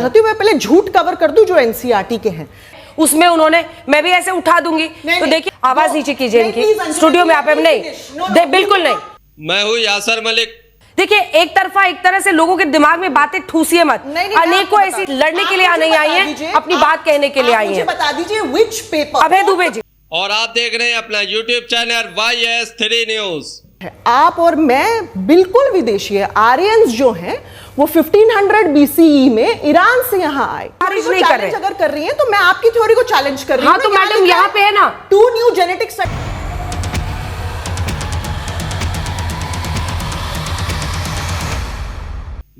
मैं पहले झूठ कवर कर दूं जो एनसीईआरटी के हैं उसमें उन्होंने, मैं भी ऐसे उठा दूंगी। तो देखिए आवाज नीचे कीजिए इनकी स्टूडियो में, आप नहीं, बिल्कुल नहीं। मैं हूँ यासर मलिक। देखिए एक तरफा, एक तरह से लोगों के दिमाग में बातें ठूसिए मत। अनेकों ऐसी लड़ने के लिए नहीं आई हैं, अपनी बात कहने के लिए आई हैं। बता दीजिए व्हिच पेपर। अभय दुबे जी। और आप देख रहे हैं अपना यूट्यूब चैनल YS3 न्यूज। आप और मैं बिल्कुल विदेशी है। आर्यंस जो हैं वो 1500 BCE में ईरान से यहाँ आए। नहीं कर रहे। अगर कर रही हैं तो मैं आपकी थ्योरी को चैलेंज कर रही हूँ। हाँ तो मैडम यहाँ पे है ना 2 न्यू जेनेटिक्स।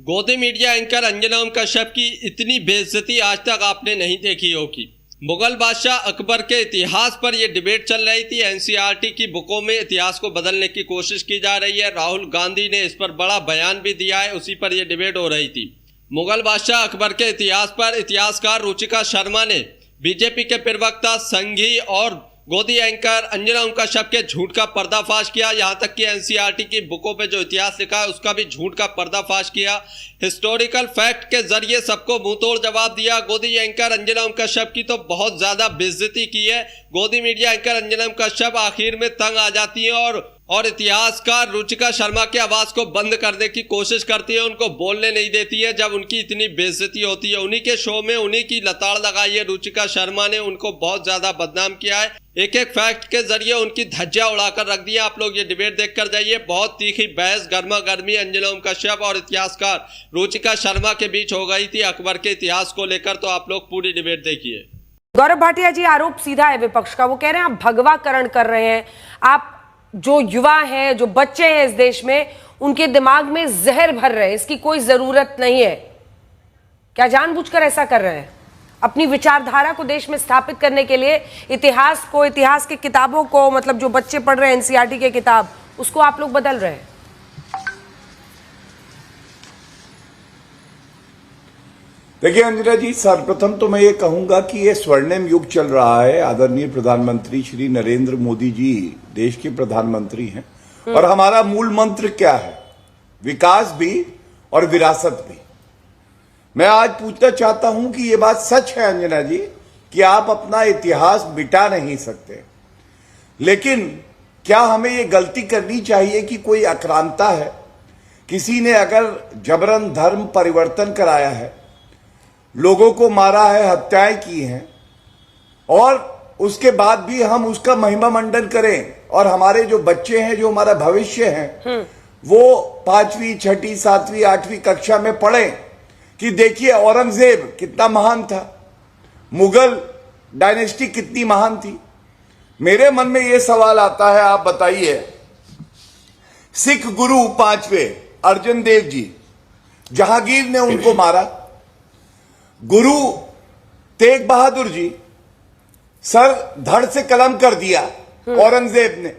गोदी मीडिया एंकर अंजना ओम कश्यप की इतनी बेइज्जती आज तक आपने नहीं देखी होगी। मुगल बादशाह अकबर के इतिहास पर यह डिबेट चल रही थी। एनसीईआरटी की बुकों में इतिहास को बदलने की कोशिश की जा रही है। राहुल गांधी ने इस पर बड़ा बयान भी दिया है, उसी पर यह डिबेट हो रही थी। मुगल बादशाह अकबर के इतिहास पर इतिहासकार रुचिका शर्मा ने बीजेपी के प्रवक्ता संघी और गोदी एंकर अंजना ओम कश्यप के झूठ का पर्दाफाश किया। यहाँ तक कि एनसीईआरटी की बुकों पे जो इतिहास लिखा है उसका भी झूठ का पर्दाफाश किया। हिस्टोरिकल फैक्ट के जरिए सबको मुंहतोड़ जवाब दिया। गोदी एंकर अंजना ओम कश्यप की तो बहुत ज्यादा बेइज्जती की है। गोदी मीडिया एंकर अंजना ओम कश्यप आखिर में तंग आ जाती है और इतिहासकार रुचिका शर्मा की आवाज को बंद करने की कोशिश करती है, उनको बोलने नहीं देती है जब उनकी इतनी बेइज्जती होती है। उन्हीं के शो में उन्हीं की लताड़ लगाई है रुचिका शर्मा ने, उनको बहुत ज्यादा बदनाम किया है। एक एक फैक्ट के जरिए उनकी धज्जियां उड़ाकर रख दिया। आप लोग ये डिबेट देखकर जाइए। बहुत तीखी बहस गर्मा गर्मी अंजना ओम कश्यप और इतिहासकार रुचिका शर्मा के बीच हो गई थी अकबर के इतिहास को लेकर। तो आप लोग पूरी डिबेट देखिए। गौरव भाटिया जी, आरोप सीधा है विपक्ष का। वो कह रहे हैं आप भगवाकरण कर रहे हैं। आप जो युवा हैं, जो बच्चे हैं इस देश में, उनके दिमाग में जहर भर रहे हैं। इसकी कोई जरूरत नहीं है। क्या जानबूझकर ऐसा कर रहे हैं? अपनी विचारधारा को देश में स्थापित करने के लिए इतिहास को, इतिहास की किताबों को, मतलब जो बच्चे पढ़ रहे हैं एनसीईआरटी के किताब, उसको आप लोग बदल रहे हैं। देखिए अंजना जी, सर्वप्रथम तो मैं ये कहूंगा कि ये स्वर्णिम युग चल रहा है। आदरणीय प्रधानमंत्री श्री नरेंद्र मोदी जी देश के प्रधानमंत्री हैं और हमारा मूल मंत्र क्या है? विकास भी और विरासत भी। मैं आज पूछना चाहता हूं कि ये बात सच है अंजना जी कि आप अपना इतिहास मिटा नहीं सकते, लेकिन क्या हमें ये गलती करनी चाहिए कि कोई आक्रांता है, किसी ने अगर जबरन धर्म परिवर्तन कराया है, लोगों को मारा है, हत्याएं की हैं, और उसके बाद भी हम उसका महिमा मंडन करें और हमारे जो बच्चे हैं, जो हमारा भविष्य है, वो 5वीं, 6ठी, 7वीं, 8वीं कक्षा में पढ़ें कि देखिए औरंगजेब कितना महान था, मुगल डायनेस्टी कितनी महान थी। मेरे मन में यह सवाल आता है, आप बताइए, सिख गुरु 5वें अर्जन देव जी, जहांगीर ने उनको मारा। गुरु तेग बहादुर जी सर धड़ से कलम कर दिया औरंगजेब ने।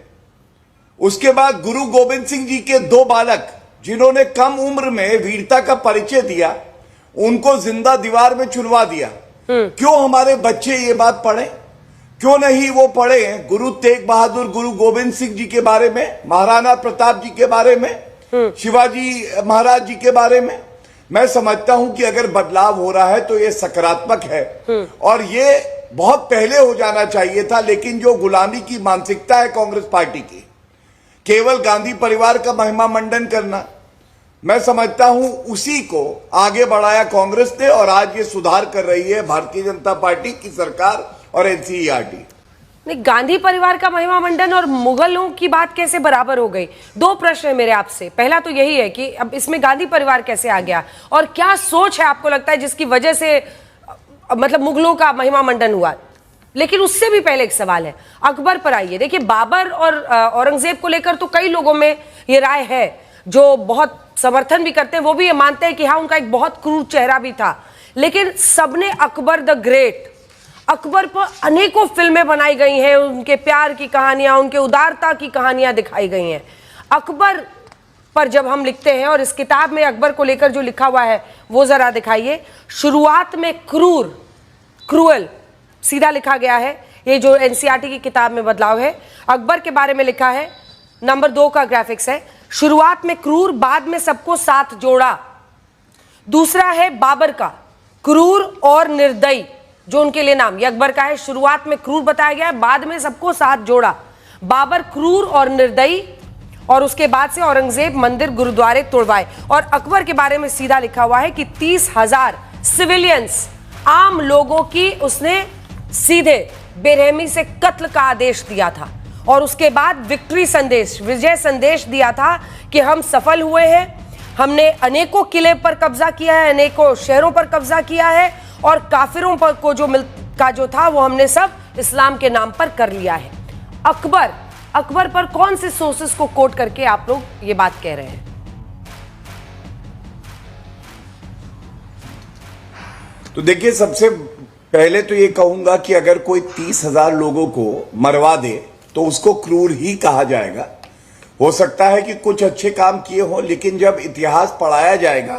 उसके बाद गुरु गोविंद सिंह जी के 2 बालक जिन्होंने कम उम्र में वीरता का परिचय दिया, उनको जिंदा दीवार में चुनवा दिया। क्यों हमारे बच्चे ये बात पढ़े? क्यों नहीं वो पढ़े गुरु तेग बहादुर, गुरु गोविंद सिंह जी के बारे में, महाराणा प्रताप जी के बारे में, शिवाजी महाराज जी के बारे में? मैं समझता हूं कि अगर बदलाव हो रहा है तो ये सकारात्मक है और ये बहुत पहले हो जाना चाहिए था। लेकिन जो गुलामी की मानसिकता है कांग्रेस पार्टी की, केवल गांधी परिवार का महिमा मंडन करना, मैं समझता हूं उसी को आगे बढ़ाया कांग्रेस ने और आज ये सुधार कर रही है भारतीय जनता पार्टी की सरकार और एनसीईआरटी। नहीं, गांधी परिवार का महिमा मंडन और मुगलों की बात कैसे बराबर हो गई? 2 प्रश्न है मेरे आपसे। पहला तो यही है कि अब इसमें गांधी परिवार कैसे आ गया और क्या सोच है आपको लगता है जिसकी वजह से मतलब मुगलों का महिमा मंडन हुआ? लेकिन उससे भी पहले एक सवाल है, अकबर पर आइए। देखिए बाबर और औरंगजेब को लेकर तो कई लोगों में ये राय है, जो बहुत समर्थन भी करते हैं, वो भी ये मानते हैं कि हाँ उनका एक बहुत क्रूर चेहरा भी था। लेकिन सबने अकबर द ग्रेट, अकबर पर अनेकों फिल्में बनाई गई हैं, उनके प्यार की कहानियां, उनके उदारता की कहानियां दिखाई गई हैं। अकबर पर जब हम लिखते हैं, और इस किताब में अकबर को लेकर जो लिखा हुआ है वो जरा दिखाइए। शुरुआत में क्रूअल सीधा लिखा गया है। ये जो एनसीईआरटी की किताब में बदलाव है, अकबर के बारे में लिखा है। नंबर 2 का ग्राफिक्स है, शुरुआत में क्रूर, बाद में सबको साथ जोड़ा। दूसरा है बाबर का, क्रूर और निर्दयी जो उनके लिए नाम, ये अकबर का है। शुरुआत में क्रूर बताया गया है, बाद में सबको साथ जोड़ा। बाबर क्रूर और निर्दयी, और उसके बाद से औरंगजेब मंदिर गुरुद्वारे तोड़वाए। और अकबर के बारे में सीधा लिखा हुआ है कि 30,000 सिविलियंस, आम लोगों की उसने सीधे बेरहमी से कत्ल का आदेश दिया था। और उसके बाद विक्ट्री संदेश, विजय संदेश दिया था कि हम सफल हुए हैं, हमने अनेकों किले पर कब्जा किया है, अनेकों शहरों पर कब्जा किया है, और काफिरों पर को जो था वो हमने सब इस्लाम के नाम पर कर लिया है। अकबर पर कौन से सोर्सेस को कोट करके आप लोग ये बात कह रहे हैं? तो देखिए, सबसे पहले तो ये कहूंगा कि अगर कोई 30,000 लोगों को मरवा दे तो उसको क्रूर ही कहा जाएगा। हो सकता है कि कुछ अच्छे काम किए हों, लेकिन जब इतिहास पढ़ाया जाएगा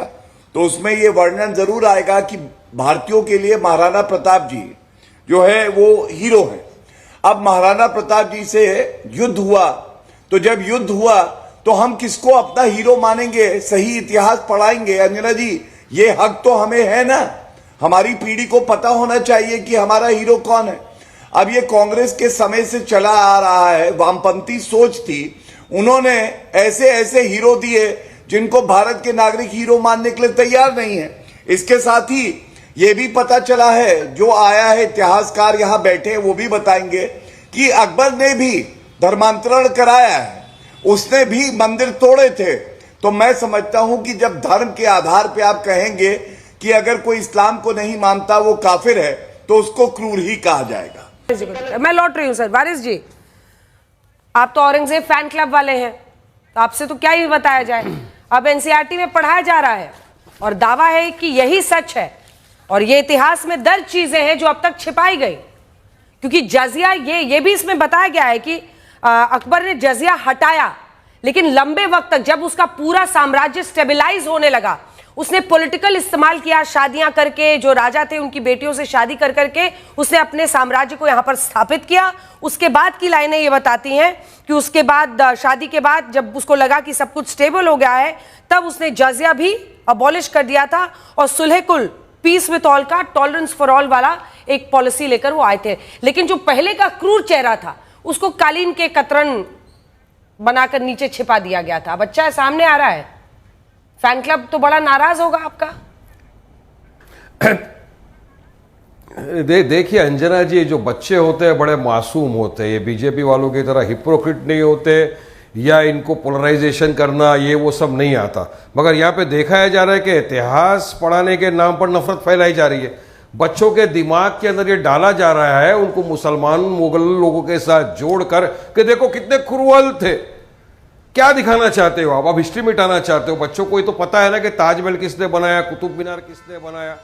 तो उसमें यह वर्णन जरूर आएगा कि भारतीयों के लिए महाराणा प्रताप जी जो है वो हीरो हैं। अब महाराणा प्रताप जी से युद्ध हुआ, तो जब युद्ध हुआ तो हम किसको अपना हीरो मानेंगे? सही इतिहास पढ़ाएंगे। अंजना जी, ये हक तो हमें है ना, हमारी पीढ़ी को पता होना चाहिए कि हमारा हीरो कौन है। अब ये कांग्रेस के समय से चला आ रहा है, वामपंथी सोच थी, उन्होंने ऐसे ऐसे हीरो दिए जिनको भारत के नागरिक हीरो मानने के लिए तैयार नहीं है। इसके साथ ही ये भी पता चला है, जो आया है इतिहासकार यहां बैठे हैं वो भी बताएंगे कि अकबर ने भी धर्मांतरण कराया है, उसने भी मंदिर तोड़े थे। तो मैं समझता हूं कि जब धर्म के आधार पे आप कहेंगे कि अगर कोई इस्लाम को नहीं मानता वो काफिर है, तो उसको क्रूर ही कहा जाएगा। मैं लौट रही हूं सर। वारिस जी, आप तो औरंगजेब फैन क्लब वाले हैं, तो आपसे तो क्या ही बताया जाए। अब एनसीईआरटी में पढ़ाया जा रहा है और दावा है कि यही सच है, और ये इतिहास में दर्ज चीजें हैं जो अब तक छिपाई गई। क्योंकि जजिया, ये भी इसमें बताया गया है कि अकबर ने जजिया हटाया, लेकिन लंबे वक्त तक जब उसका पूरा साम्राज्य स्टेबलाइज होने लगा, उसने पॉलिटिकल इस्तेमाल किया, शादियां करके, जो राजा थे उनकी बेटियों से शादी कर करके उसने अपने साम्राज्य को यहां पर स्थापित किया। उसके बाद की लाइनें ये बताती हैं कि उसके बाद, शादी के बाद जब उसको लगा कि सब कुछ स्टेबल हो गया है, तब उसने जजिया भी अबॉलिश कर दिया था और सुलह कुल, पीस विथ ऑल का, टॉलरेंस फॉर ऑल वाला एक पॉलिसी लेकर वो आए थे। लेकिन जो पहले का क्रूर चेहरा था उसको कालीन के कतरन बनाकर नीचे छिपा दिया गया था। बच्चा सामने आ रहा है, फैन क्लब तो बड़ा नाराज होगा आपका। देखिए अंजना जी, जो बच्चे होते हैं बड़े मासूम होते हैं, ये बीजेपी वालों की तरह हिपोक्रेट नहीं होते, या इनको पोलराइजेशन करना ये वो सब नहीं आता। मगर यहाँ पे दिखाया जा रहा है कि इतिहास पढ़ाने के नाम पर नफरत फैलाई जा रही है। बच्चों के दिमाग के अंदर ये डाला जा रहा है, उनको मुसलमान मुगल लोगों के साथ जोड़कर कि देखो कितने क्रूअल थे। क्या दिखाना चाहते हो आप? अब हिस्ट्री मिटाना चाहते हो? बच्चों को ये तो पता है ना कि ताजमहल किसने बनाया, कुतुब मीनार किसने बनाया,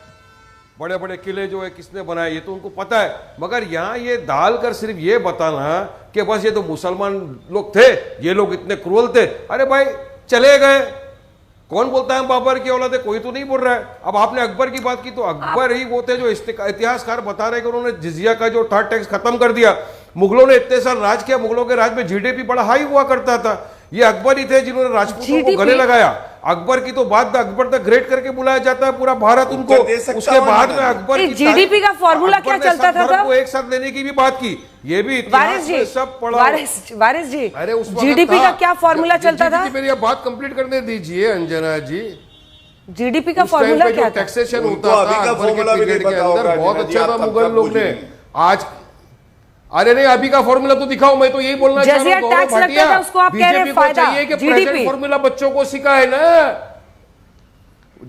बड़े बड़े किले जो है किसने बनाए, ये तो उनको पता है। मगर यहाँ ये डालकर सिर्फ ये बताना कि बस ये तो मुसलमान लोग थे, ये लोग इतने क्रूअल थे। अरे भाई चले गए, कौन बोलता है हम बाबर की औलाद है? कोई तो नहीं बोल रहा है। अब आपने अकबर की बात की, तो अकबर ही वो थे जो इतिहासकार बता रहे कि उन्होंने जिजिया का जो था टैक्स खत्म कर दिया। मुगलों ने इतने साल राज किया, मुगलों के राज में जीडीपी बड़ा हाई हुआ करता था। ये अकबर ही थे जिन्होंने राजपूतों को गले लगाया। अकबर की तो बात अकबर द ग्रेट करके बुलाया जाता है पूरा भारत उनको। उसके बाद में अकबर की जीडीपी का फॉर्मूला क्या चलता था तब? वो एक साथ लेने की भी बात की, ये भी वारिस जी, सब पढ़ा। वारिस जी, अरे उस जीडीपी का क्या फॉर्मूला चलता था? मेरी बात कंप्लीट करने दीजिए अंजना जी। जीडीपी का फॉर्मूला क्या था? टैक्सेशन होता था अकबर के पीरियड के अंदर, बहुत अच्छा था। मुगल लोग ने आज, अरे नहीं अभी का फॉर्मूला तो दिखाओ। मैं तो यही बोलना चाह रहा हूं, टैक्स लगता था उसको आप कह रहे हैं फायदा, चाहिए कि प्रेजेंट फॉर्मूला बच्चों को सिखाए ना।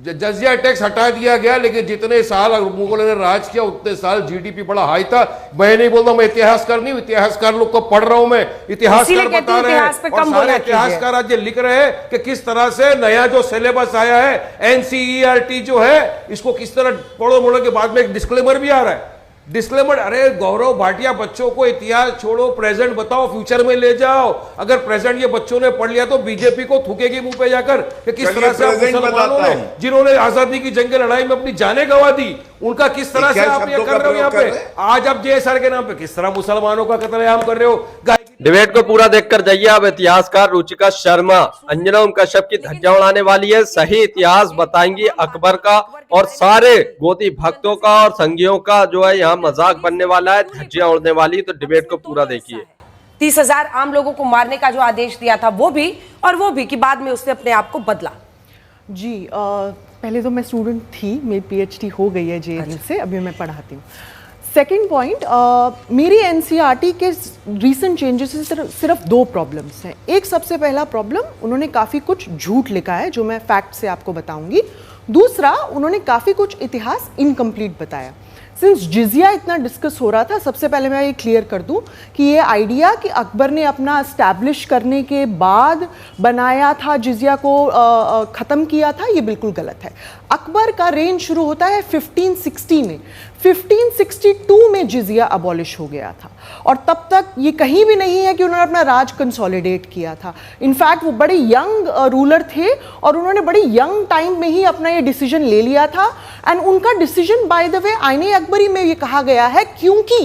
जजिया टैक्स हटा दिया गया, लेकिन जितने साल मुगलों ने राज किया उतने साल जीडीपी बड़ा हाई था। मैं नहीं बोलता, मैं इतिहासकार नहीं हूं, इतिहासकार लोग को पढ़ रहा हूं मैं, इतिहासकार बता रहे हैं। और सारे इतिहासकार आज ये लिख रहे हैं कि किस तरह से नया जो सिलेबस आया है एनसीईआरटी जो है, इसको किस तरह पढ़ो मोड़ो के बाद में एक डिस्क्लेमर भी आ रहा है। डिस्क्लेमर, अरे गौरव भाटिया, बच्चों को इतिहास छोड़ो, प्रेजेंट बताओ, फ्यूचर में ले जाओ। अगर प्रेजेंट ये बच्चों ने पढ़ लिया तो बीजेपी को थूकेगी मुंह पे जाकर कि किस तरह से मुसलमानों ने, जिन्होंने आजादी की जंग लड़ाई में अपनी जानें गंवा दी, उनका किस तरह से आप ये कर रहे हो। यहाँ पे आज आप जेएसआर के नाम पे किस तरह मुसलमानों का कत्लेआम कर रहे हो। गाय की डिबेट को पूरा देखकर जाइए। अब इतिहासकार रुचिका शर्मा अंजना ओम कश्यप की धज्जियां उड़ाने वाली है, सही इतिहास बताएंगी अकबर का और सारे गोदी भक्तों का और संगियों का जो है यहाँ मजाक बनने वाला है, धज्जियां उड़ने वाली। तो डिबेट को पूरा देखिए। 30,000 आम लोगों को मारने का जो आदेश दिया था वो भी कि बाद में उसने अपने आप को बदला। जी पहले तो मैं स्टूडेंट थी, मेरी पीएचडी हो गई है जेएनयू से, अभी मैं पढ़ाती हूँ। सेकेंड पॉइंट, मेरी एनसीईआरटी के रीसेंट चेंजेस से सिर्फ 2 प्रॉब्लम्स हैं। एक सबसे पहला प्रॉब्लम, उन्होंने काफ़ी कुछ झूठ लिखा है जो मैं फैक्ट से आपको बताऊंगी। दूसरा, उन्होंने काफ़ी कुछ इतिहास इनकम्प्लीट बताया। सिंस जिजिया इतना डिस्कस हो रहा था, सबसे पहले मैं ये क्लियर कर दूं कि ये आइडिया कि अकबर ने अपना एस्टैब्लिश करने के बाद बनाया था, जिजिया को ख़त्म किया था, ये बिल्कुल गलत है। अकबर का रेन शुरू होता है 1560 में। 1562 में जिजिया अबॉलिश हो गया था और तब तक ये कहीं भी नहीं है कि उन्होंने अपना राज कंसोलिडेट किया था। इनफैक्ट वो बड़े यंग रूलर थे और उन्होंने बड़ी यंग टाइम में ही अपना ये डिसीजन ले लिया था। एंड उनका डिसीजन बाय द वे आईने अकबरी में ये कहा गया है क्योंकि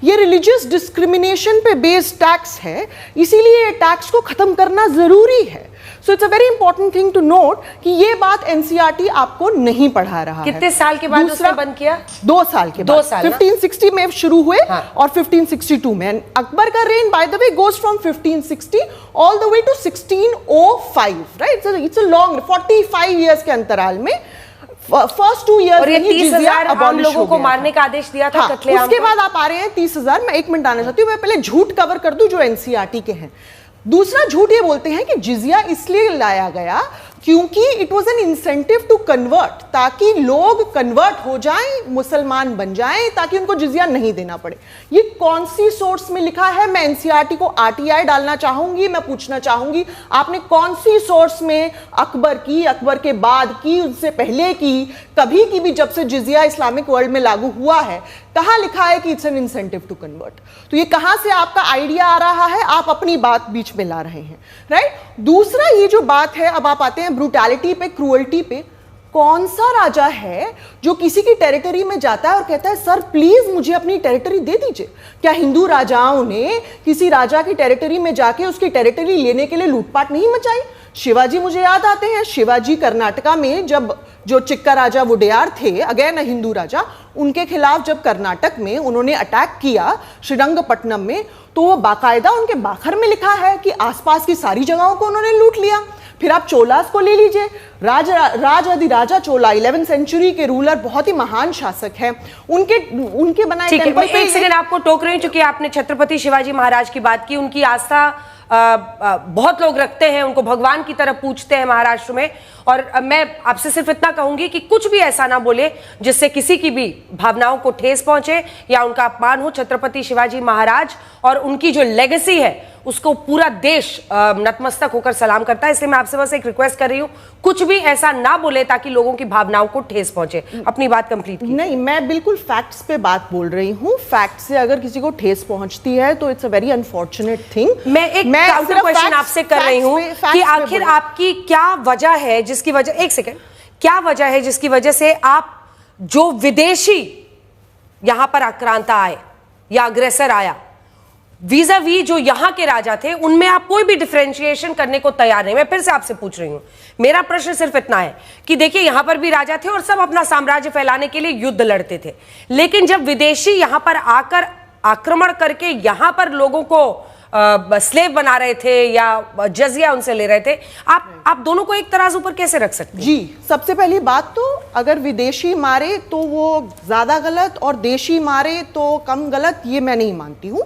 ये रिलीजियस डिस्क्रिमिनेशन पे बेस्ड टैक्स है, इसीलिए ये टैक्स को खत्म करना जरूरी है। So it's a very important thing to note कि ये बात एनसीईआरटी आपको नहीं पढ़ा रहा है। कितने साल के बाद उसने बंद किया? 2 साल के बाद। 2 साल 1560 में शुरू हुए हाँ। और 1562 में। अकबर का reign by the way goes from 1560 all the way to 1605, right? It's a long 45 years के अंतराल में फर्स्ट 2 इयर्स और ये 30,000 आम लोगों को मारने का आदेश दिया था। हाँ, उसके बाद आप आ रहे हैं 30,000। मैं 1 मिनट आना चाहती हूँ, मैं पहले झूठ कवर कर दूं जो एनसीईआरटी के हैं। दूसरा झूठ ये बोलते हैं कि जिजिया इसलिए लाया गया क्योंकि it was an incentive to convert, ताकि लोग कन्वर्ट हो जाएं, मुसलमान बन जाएं, ताकि उनको जिजिया नहीं देना पड़े। ये कौन सी सोर्स में लिखा है? मैं एनसीईआरटी को आरटीआई डालना चाहूंगी। मैं पूछना चाहूंगी आपने कौन सी सोर्स में अकबर की, अकबर के बाद की, उससे पहले की, कभी की भी जब से जिजिया इस्लामिक वर्ल्ड में लागू हुआ है, कहां लिखा है कि it's an incentive to convert? तो ये कहां से आपका आइडिया आ रहा है? आप अपनी बात बीच में ला रहे हैं, राइट? दूसरा ये जो बात है, अब आप आते हैं ब्रूटैलिटी पे, क्रूअल्टी पे। कौन सा राजा है जो किसी की टेरिटरी में जाता है और कहता है सर प्लीज मुझे अपनी टेरिटरी दे दीजिए? क्या हिंदू राजाओं ने किसी राजा की टेरिटरी में जाके उसकी टेरिटरी लेने के लिए लूटपाट नहीं मचाई? शिवाजी मुझे याद आते हैं। शिवाजी कर्नाटका में जब जो चिक्का राजा वुडेयार थे, अगेन हिंदू राजा, उनके खिलाफ जब कर्नाटक में उन्होंने अटैक किया श्रीरंगपट्टनम में, तो वो बाकायदा उनके बाखर में लिखा है कि आसपास की सारी जगहों को उन्होंने लूट लिया। फिर आप चोलास को ले लीजिए, राजाधिराजा चोला 11वीं सेंचुरी के रूलर, बहुत ही महान शासक हैं। उनके बनाए टेंपल पे। एक सेकंड आपको टोक रही हूं, चूंकि आपने छत्रपति शिवाजी महाराज की बात की। उनकी आस्था बहुत लोग रखते हैं, उनको भगवान की तरह पूजते हैं महाराष्ट्र में। और मैं आपसे सिर्फ इतना कहूंगी कि कुछ भी ऐसा ना बोले जिससे किसी की भी भावनाओं को ठेस पहुंचे या उनका अपमान हो। छत्रपति शिवाजी महाराज और उनकी जो लेगेसी है उसको पूरा देश नतमस्तक होकर सलाम करता है। इसलिए मैं आपसे बस एक रिक्वेस्ट कर रही हूं, कुछ भी ऐसा ना बोले ताकि लोगों की भावनाओं को ठेस पहुंचे। अपनी बात कंप्लीट कीजिए। नहीं, मैं बिल्कुल फैक्ट्स पे बात बोल रही हूं। फैक्ट से अगर किसी को ठेस पहुंचती है तो it's a very unfortunate thing. मैं एक काउंटर क्वेश्चन आपसे कर रही हूं कि आखिर आपकी क्या वजह है जिसकी वजह, एक सेकेंड, क्या वजह है जिसकी वजह से आप जो विदेशी यहां पर आक्रांता आए या अग्रेसर आया, वीजा वी जो यहां के राजा थे, उनमें आप कोई भी डिफरेंशिएशन करने को तैयार नहीं। मैं फिर से आपसे पूछ रही हूं, मेरा प्रश्न सिर्फ इतना है कि देखिए यहां पर भी राजा थे और सब अपना साम्राज्य फैलाने के लिए युद्ध लड़ते थे, लेकिन जब विदेशी यहां पर आकर आक्रमण करके यहां पर लोगों को स्लेव बना रहे थे या जजिया उनसे ले रहे थे, आप दोनों को एक तराजू पर कैसे रख सकते हैं? जी, सबसे पहली बात तो अगर विदेशी मारे तो वो ज्यादा गलत और देशी मारे तो कम गलत, ये मैं नहीं मानती हूं।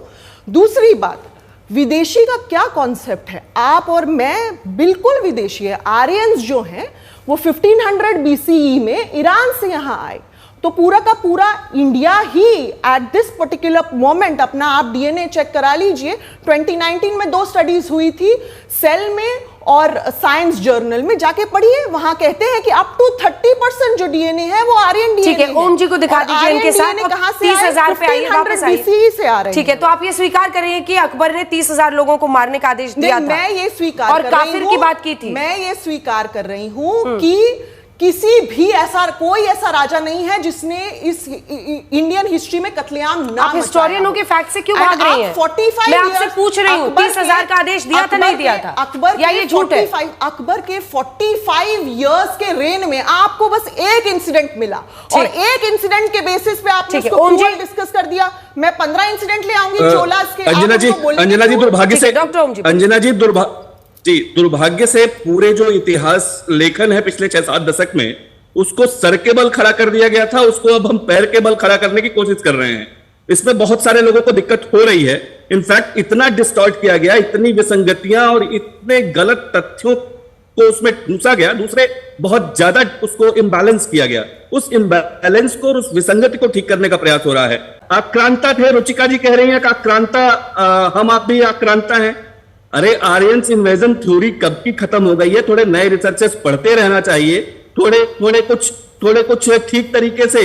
दूसरी बात, विदेशी का क्या कॉन्सेप्ट है? आप और मैं बिल्कुल विदेशी है। आर्यंस जो हैं वो 1500 BCE में ईरान से यहां आए, तो पूरा का पूरा India he at this particular moment, अपना आप डीएनए चेक करा लीजिए। 2019 में 2 स्टडीज हुई थी, सेल में और साइंस जर्नल में, जाके पढ़िए। वहां कहते हैं कि अप टू 30% जो डीएनए है वो आर्यन डीएनए। ठीक है, ओम जी को दिखा दीजिए इनके साथ। कहां से 30,000 पे आइए, वापस आइए। BCE से आ रहे हैं। ठीक है, तो आप ये स्वीकार कर रही हैं कि अकबर ने 30,000 लोगों को मारने का आदेश दिया था? मैं ये स्वीकार और कर रही काफिर की बात की थी। मैं ये स्वीकार कर रही हूं किसी भी ऐसा कोई ऐसा राजा नहीं है जिसने इस इंडियन हिस्ट्री में कत्लेआम ना आप हिस्टोरियनों के फैक्ट से क्यों भाग रही हैं? 45 मैं आपसे पूछ रही हूँ 30,000 का आदेश दिया था नहीं दिया था? अकबर या ये झूठ है? अकबर के 45 इयर्स के रेन में आपको बस एक इंसिडेंट मिला और एक इंसिडेंट के बेसिस पे आपने उसको पूरा डिस्कस कर दिया। मैं 15 इंसिडेंट ले आऊंगी चोलास के। अंजना जी दुर्भाग्य से अंजना जी दुर्भाग्य से पूरे जो इतिहास लेखन है पिछले 6-7 दशक में उसको सर के बल खड़ा कर दिया गया था, उसको अब हम पैर के बल खड़ा करने की कोशिश कर रहे हैं। इसमें बहुत सारे लोगों को दिक्कत हो रही है। इनफैक्ट इतना डिस्टॉर्ट किया गया, इतनी विसंगतियां और इतने गलत तथ्यों को उसमें घुसा गया, दूसरे बहुत ज्यादा उसको इम्बैलेंस किया गया। उस इम्बैलेंस को और उस विसंगति को ठीक करने का प्रयास हो रहा है। आक्रांता थे, रुचिका जी कह रही हैं कि आक्रांता, हम आप भी आक्रांता हैं। अरे आर्यन इन्वेजन थ्योरी कब की खत्म हो गई है? थोड़े नए रिसर्चेस पढ़ते रहना चाहिए, थोड़े कुछ ठीक तरीके से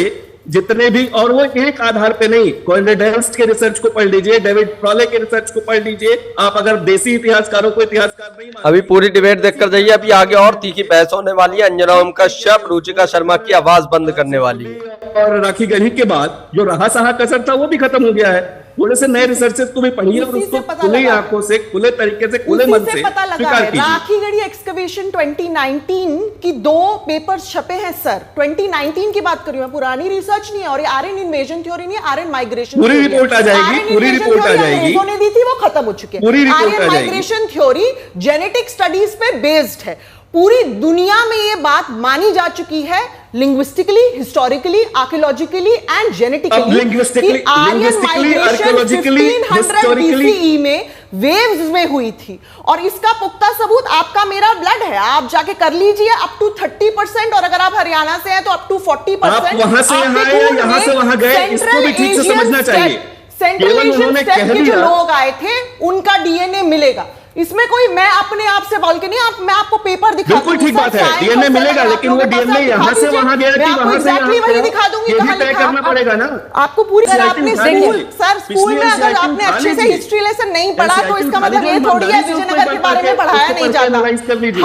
जितने भी, और वो एक आधार पे नहीं, कॉन्रेडेल्स के रिसर्च को पढ़ लीजिए, डेविड फ्रॉले के रिसर्च को पढ़ लीजिए। आप अगर देसी इतिहासकारों को इतिहासकार नहीं मानते। अभी पूरी डिबेट देखकर जाइए, अभी आगे और तीखी बहस होने वाली है। अंजना ओम कश्यप रुचिका शर्मा की आवाज बंद करने वाली है और राखी गढ़ी के बाद जो रहा सहा कसर था वो भी खत्म हो गया है। थोड़े से नए रिसर्चेस को भी पढ़िए और उसको खुली आंखों से, खुले तरीके से, खुले मन से पता लगा है। राखीगढ़ी एक्सकवेशन 2019 की 2 पेपर्स छपे हैं सर। 2019 की बात कर रही हूं, पुरानी रिसर्च नहीं है। और ये आर्यन इन्वेजन थ्योरी नहीं, आर्यन माइग्रेशन पूरी रिपोर्ट आ जाएगी, पूरी रिपोर्ट आ जाएगी। उन्होंने दी थी, वो खत्म हो चुके हैं। Aryan migration theory genetic studies पे बेस्ड है। पूरी दुनिया में ये बात मानी जा चुकी है, linguistically, historically, archaeologically and genetically, कि आर्यन माइग्रेशन 1500 BCE में वेव्स में हुई थी। और इसका पुख्ता सबूत आपका मेरा ब्लड है, आप जाके कर लीजिए। अप टू 30%, और अगर आप हरियाणा से हैं तो अप टू 40%। आप वहां से यहाँ आए या यहाँ से वहां गए, इसको भी ठीक से समझना चाहिए। सेंट्रल एशियन स्टेप के जो लोग आए थे उनका डीएनए मिलेगा। इसमें कोई मैं अपने आप से बोल के नहीं, मैं आपको पेपर दिखा दूंगी। बिल्कुल ठीक बात है, डीएनए मिलेगा, लेकिन वो डीएनए यहाँ से वहां गया कि वहां से यहाँ वही दिखा दूंगी। ये भी तय करना पड़ेगा ना आपको पूरी। अगर आपने स्कूल में अगर आपने अच्छे से हिस्ट्री लेसन नहीं पढ़ा तो इसका मतलब ये थोड़ी है विजयनगर के बारे में पढ़ाया नहीं जाता।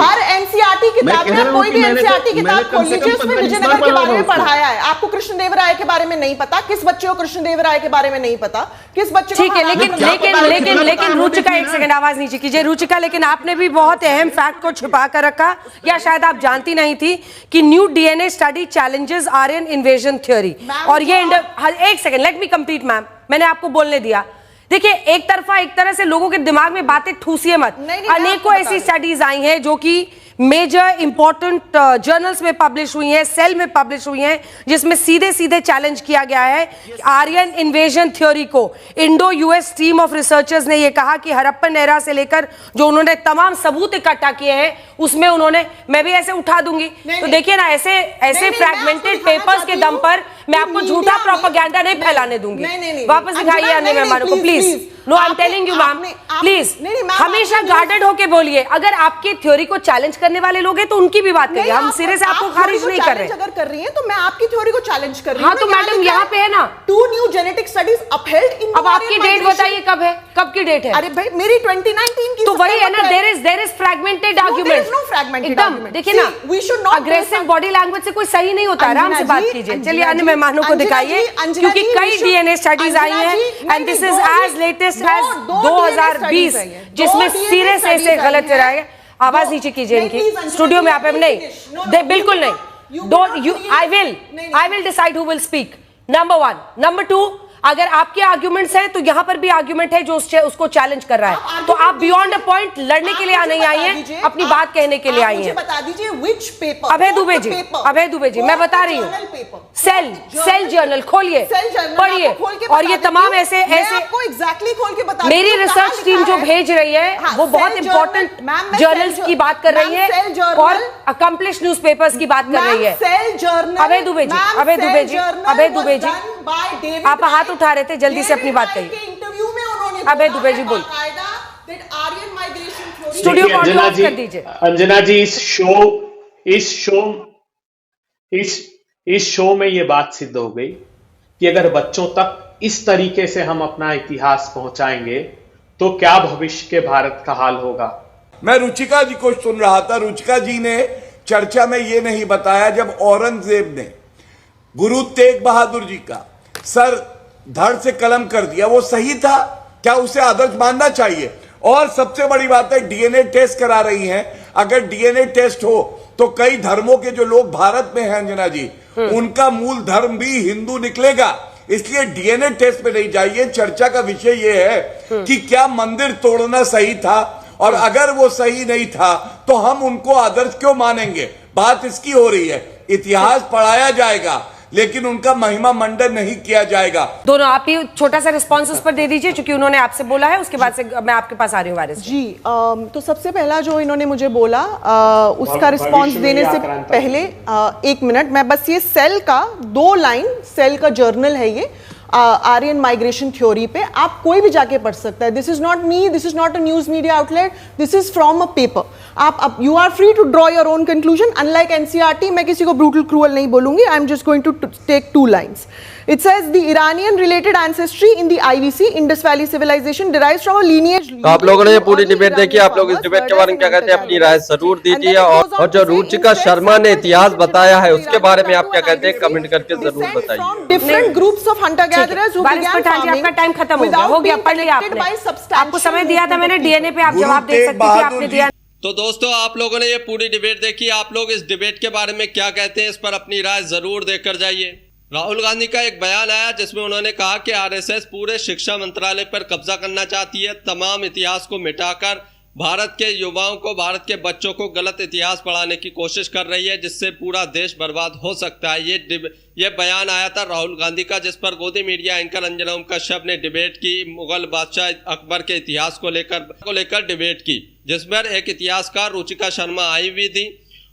हर एनसीईआरटी किताब में, कोई भी एनसीईआरटी किताब खोल लीजिए, उसमें विजयनगर के बारे में पढ़ाया है। आपको कृष्णदेवराय के बारे में नहीं पता, किस बच्चे को कृष्णदेवराय के बारे में नहीं पता, किस बच्चे को। ठीक है, लेकिन रुचिका, एक सेकंड आवाज नीचे कीजिए रुचिका। लेकिन आपने भी बहुत अहम फैक्ट को छिपा कर रखा, या शायद आप जानती नहीं थी कि new DNA study challenges Aryan invasion theory. और ये एक second, let me complete ma'am, मैंने आपको बोलने दिया। देखिए, एक तरह से लोगों के दिमाग में बातें ठूसिए मत। अनेकों ऐसी स्टडीज आई हैं जो कि मेजर इंपॉर्टेंट जर्नल्स में पब्लिश हुई हैं, सेल में पब्लिश हुई हैं, जिसमें सीधे चैलेंज किया गया है आर्यन इन्वेजन थ्योरी को। Indo US team of researchers ने यह कहा कि हड़प्पन एरा से लेकर जो उन्होंने तमाम सबूत इकट्ठा किए हैं उसमें उन्होंने, मैं भी ऐसे उठा दूंगी। तो देखिए ना, ऐसे फ्रैगमेंटेड पेपर्स के दम पर मैं आपको झूठा प्रोपेगेंडा नहीं फैलाने दूंगी। वापस दिखाइए अन्य मेहमानों को please. No, I am telling you ma'am, please हमेशा गार्डेड होके बोलिए। अगर आपकी थ्योरी को चैलेंज करने वाले लोग हैं तो उनकी भी बात करिए। हम सिरे से आपको खारिज नहीं कर रहे। अगर कर रही हैं तो मैं आपकी थ्योरी को चैलेंज कर रही हूं। हाँ, तो मैडम यहाँ पे है ना, 2 न्यू जेनेटिक स्टडीज अपहेल्ड इन। अब आपकी डेट बताइए, कब है, कब की डेट है? अरे भाई, मेरी 2019 की। तो वही है ना, there is fragmented argument. No fragmented एकदम देखिए ना, we should not aggressive body language से कोई सही नहीं होता। आराम से बात कीजिए। चलिए अन्य मेहमानों को दिखाइए, क्योंकि कई डीएनए स्टडीज आई हैं and this is as latest as 2020, जिसमें सिरे से ऐसे गलत चलाए। आवाज नीचे कीजिए इनकी, स्टूडियो में आप नहीं, बिल्कुल नहीं। Don't you, I will decide who will speak. Number 1। Number 2, अगर आपके आर्ग्यूमेंट्स हैं तो यहां पर भी आर्ग्यूमेंट है जो उसको चैलेंज कर रहा है। तो आप बियॉन्ड अ पॉइंट लड़ने के लिए नहीं आई हैं, अपनी बात कहने के लिए आई हैं। बता दीजिए व्हिच पेपर। अभय दुबे जी, मैं बता रही हूँ, सेल जर्नल खोलिए, पढ़िए। और ये तमाम ऐसे आपको एग्जैक्टली खोल के बता, मेरी रिसर्च टीम जो भेज रही है वो बहुत इंपॉर्टेंट जर्नल्स की बात कर रही है और अकम्प्लिश न्यूज़पेपर्स की बात कर रही है। सेल जर्नल, अभय दुबे जी, आप हाथ उठा रहे थे, जल्दी से अपनी बात कहिए। अभय दुबे जी बोल, स्टूडियो को ऑफ कर दीजिए। अंजना जी, इस शो में ये बात सिद्ध हो गई कि अगर बच्चों तक इस तरीके से हम अपना इतिहास पहुंचाएंगे तो क्या भविष्य के भारत का हाल होगा। मैं रुचिका जी को सुन रहा था, रुचिका जी ने चर्चा में ये नहीं बताया जब औरंगजेब ने गुरु तेग बहादुर जी का सर धड़ से कलम कर दिया, वो सही था क्या? उसे आदर्श मानना चाहिए। और सबसे बड़ी बात है, डीएनए टेस्ट करा रही हैं। अगर डीएनए टेस्ट हो तो कई धर्मों के जो लोग भारत में हैं अंजना जी, उनका मूल धर्म भी हिंदू निकलेगा। इसलिए डीएनए टेस्ट पे नहीं जाइए। चर्चा का विषय यह है कि क्या मंदिर तोड़ना सही था, और अगर वो सही नहीं था तो हम उनको आदर्श क्यों मानेंगे? बात इसकी हो रही है। इतिहास पढ़ाया जाएगा लेकिन उनका महिमा मंडन नहीं किया जाएगा। दोनों आप ही छोटा सा रिस्पांस उस पर दे दीजिए, क्योंकि उन्होंने आपसे बोला है, उसके बाद से मैं आपके पास आ रही हूँ वारिस जी। तो सबसे पहला जो इन्होंने मुझे बोला, उसका रिस्पांस देने से पहले 1 मिनट, मैं बस ये सेल का 2 लाइन, सेल का जर्नल है ये, आर्यन माइग्रेशन थ्योरी पे, आप कोई भी जाके पढ़ सकता है। This is not me, this is not a news media outlet, this is from a paper. आप you are free to draw your own conclusion. Unlike NCERT, मैं किसी को ब्रूटल क्रूअल नहीं बोलूंगी। I am just going to take 2 lines. It says the Iranian related ancestry in the IVC Indus Valley civilization derives from a lineage। तो आप लोगों ने ये पूरी डिबेट देखी, आप लोग इस डिबेट के बारे में क्या कहते हैं, अपनी राय जरूर दीजिए। और जो रुचिका शर्मा ने इतिहास बताया है उसके बारे में आप क्या कहते हैं, कमेंट करके जरूर बताइए। Different groups of hunter gatherers who began farming आपका टाइम खत्म हो गया, पढ़ लिया आपने, आपको समय दिया था मैंने डीएनए पे, आप जवाब दे सकती थी, आपने दिया। तो दोस्तों, आप लोगों ने ये पूरी डिबेट देखी। आप लोग इस डिबेट के बारे में क्या कहते हैं, इस पर अपनी राय जरूर देकर जाइए। राहुल गांधी का एक बयान आया जिसमें उन्होंने कहा कि आरएसएस पूरे शिक्षा मंत्रालय पर कब्जा करना चाहती है, तमाम इतिहास को मिटाकर भारत के युवाओं को, भारत के बच्चों को गलत इतिहास पढ़ाने की कोशिश कर रही है, जिससे पूरा देश बर्बाद हो सकता है। ये बयान आया था राहुल गांधी का, जिस पर गोदी मीडिया एंकर अंजना ओम कश्यप ने डिबेट की, मुगल बादशाह अकबर के इतिहास को लेकर डिबेट की, जिसमें एक इतिहासकार रुचिका शर्मा आई हुई थी।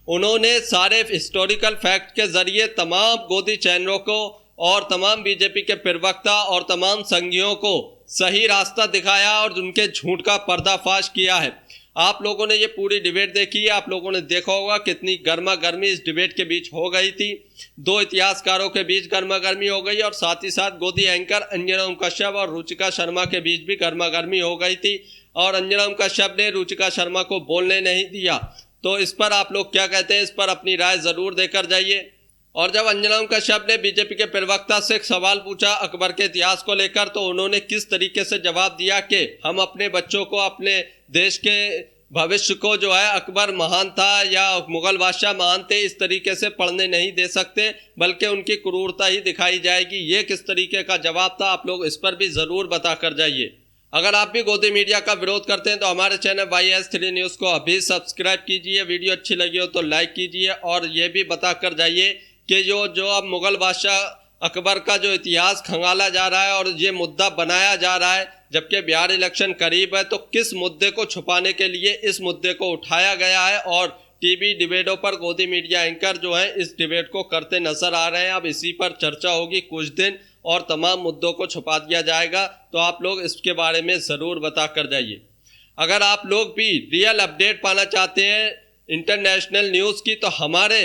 उन्होंने सारे हिस्टोरिकल फैक्ट के जरिए तमाम गोदी चैनलों को और तमाम बीजेपी के प्रवक्ता और तमाम संघियों को सही रास्ता दिखाया और उनके झूठ का पर्दाफाश किया है। आप लोगों ने ये पूरी डिबेट देखी है, आप लोगों ने देखा होगा कितनी गर्मा गर्मी इस डिबेट के बीच हो गई थी। 2 इतिहासकारों के बीच गर्मा गर्मी हो गई और साथ ही साथ गोदी एंकर अंजना ओम कश्यप और रुचिका शर्मा के बीच भी गर्मा गर्मी हो गई थी, और अंजना ओम कश्यप ने रुचिका शर्मा को बोलने नहीं दिया। तो इस पर आप लोग क्या कहते हैं, इस पर अपनी राय जरूर देकर जाइए। और जब अंजना ओम कश्यप ने बीजेपी के प्रवक्ता से एक सवाल पूछा अकबर के इतिहास को लेकर, तो उन्होंने किस तरीके से जवाब दिया कि हम अपने बच्चों को, अपने देश के भविष्य को जो है अकबर महान था या मुगल बादशाह महान थे, इस तरीके से पढ़ने नहीं दे सकते, बल्कि उनकी क्रूरता ही दिखाई जाएगी। ये किस तरीके का जवाब था, आप लोग इस पर भी ज़रूर बता कर जाइए। अगर आप भी गोदी मीडिया का विरोध करते हैं तो हमारे चैनल YS3 न्यूज़ को अभी सब्सक्राइब कीजिए। वीडियो अच्छी लगी हो तो लाइक कीजिए, और ये भी बता कर जाइए कि जो अब मुगल बादशाह अकबर का जो इतिहास खंगाला जा रहा है और ये मुद्दा बनाया जा रहा है, जबकि बिहार इलेक्शन करीब है, तो किस मुद्दे को छुपाने के लिए इस मुद्दे को उठाया गया है। और टीवी डिबेटों पर गोदी मीडिया एंकर जो है इस डिबेट को करते नजर आ रहे हैं। अब इसी पर चर्चा होगी कुछ दिन और तमाम मुद्दों को छुपा दिया जाएगा, तो आप लोग इसके बारे में ज़रूर बता कर जाइए। अगर आप लोग भी रियल अपडेट पाना चाहते हैं इंटरनेशनल न्यूज़ की, तो हमारे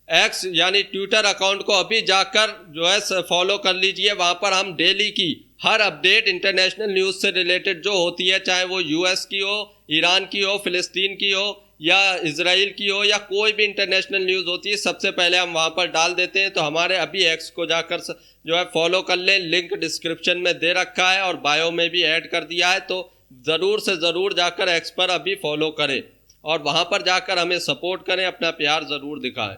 एक्स यानी ट्विटर अकाउंट को अभी जाकर जो है फॉलो कर लीजिए। वहाँ पर हम डेली की हर अपडेट इंटरनेशनल न्यूज़ से रिलेटेड जो होती है, चाहे वो US की हो, ईरान की हो, फिलिस्तीन की हो या इजराइल की हो या कोई भी इंटरनेशनल न्यूज़ होती है, सबसे पहले हम वहाँ पर डाल देते हैं। तो हमारे अभी एक्स को जाकर जो है फॉलो कर लें, लिंक डिस्क्रिप्शन में दे रखा है और बायो में भी ऐड कर दिया है। तो ज़रूर से ज़रूर जाकर एक्स पर अभी फॉलो करें और वहाँ पर जाकर हमें सपोर्ट करें, अपना प्यार ज़रूर दिखाएं।